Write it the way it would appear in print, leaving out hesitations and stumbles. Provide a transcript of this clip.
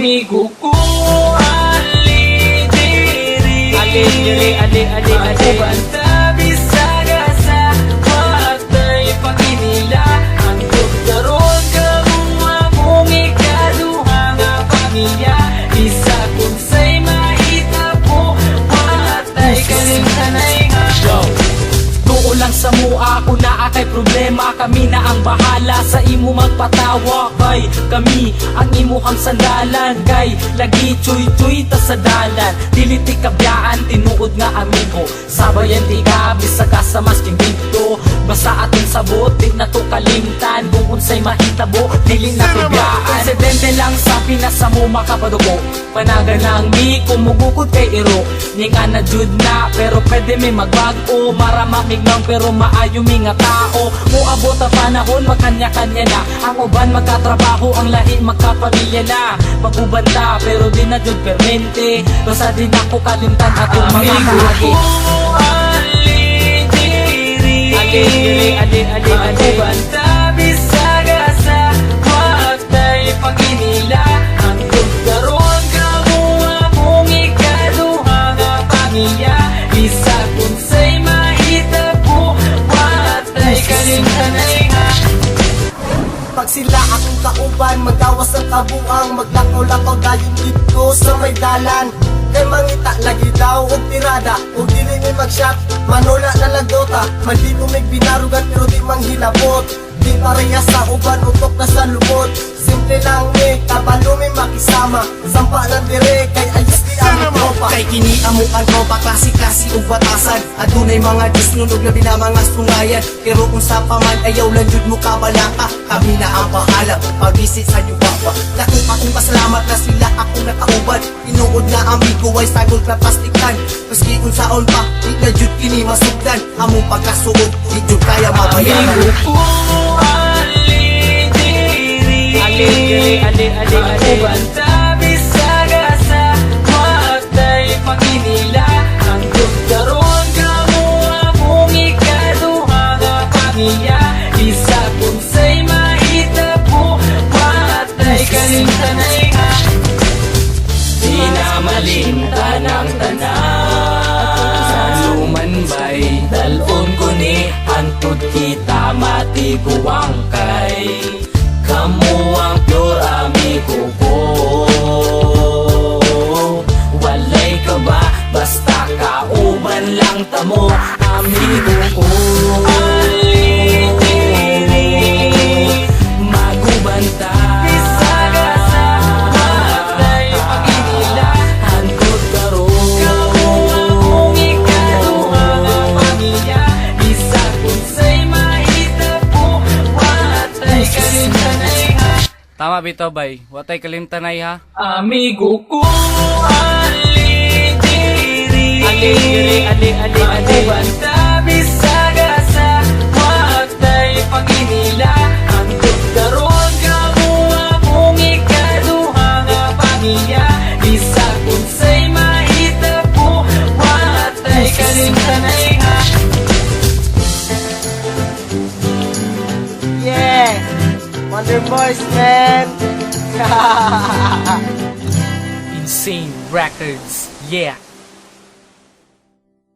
amigo ko. Ali diri Banta bisaga sa matay paginila. Ang doktoron kamong among ikaduha nga pamilya. Isa kung say mahita po matay kalimtanay nga. Tuo lang sa mua kung naa kay problema. Kami na ang bahala sa imo magpatawa. Kay kami ang imuhang sandalan. Kay lagi chuy-chuy ta sa dalan. Dili ti kabyaan tinuod nga amigo. Sabayan ti ka bisag ka sa masking dito. Basta aton sabot di na to kalimtan. Kung unsay mahitabo dili na kabyaan. Presidente lang sa Pinas sa mo makapadugo. Panagan lang mi kumugukod kay iro. Ninga na jud na pero pwede mi magbago. Maramamig lang pero maayo mi nga tao. Muabot ang panahon magkanya-kanya na. Ang uban magkatrabaho ang lahi magkapamilya na. Pagubanda pero di na jud permente. Basta din ako kalimtan atong mga kahagi. Pagubanda bisaga sa matay paginila. Ang doktoron kamuha mong ikaduha nga pamilya. Isa kung say mahita po matay kalimtanay nga. Pag sila akong kauban, magawas ang kabuang. Maglakaw-lakaw dayon dito sa may dalan. Kay mangita lagi daw og tirada. Og dili mi mag-shot, manula na lagdota. Maldito may binarugan pero di manghilabot. Di pareha sa uban, utok na sa lubot. Simple lang mi, kabalo mi makisama. Sampa lang dire, kay ayos di ang tropa. Kay kini amo ang tropa, klase-klase ug batasan. Adunay mga disnunog na binamanga sungayan. Pero kung sa paman ayaw lang jud mo kabalaka. Kami na ang bahala, pag-visit sa inyo baba. Dako akong pasalamat na sila akong nakauban. Tinuod na amigo ay sagol na plastiktan. Maski kung saon pa, di na jud kini masugdan. Among pagkasuod, di jud kaya mabayaran. Amigo ko, Banta bisaga sa matay paginila. Ang doktoron kamuha mong ikaduha nga pamilya. Isa kung say mahita po matay kalimtanay nga. Di na malimtan ang tanan sa lumanbay. Dalon ko ni antod kita matiguang kay. Kamu ang pure amigo ko. Walay ka ba? Basta kauban lang tamo amigo ko. Magubanta bisaga sa matay paginila. Ang doktoron kamuha mong ikaduha nga pamilya. Isa kung say mahita po matay kalimtanay. Tama bitaw bay, watay kalimtanay ha. Amigo ko, Banta bisaga sa matay paginila. Ang doktoron kamuha mong ikaduha nga pamilya. Isa kung say mahita po matay kalimtanay nga. Yeah! Wonder Boys, man! Insane Records, yeah.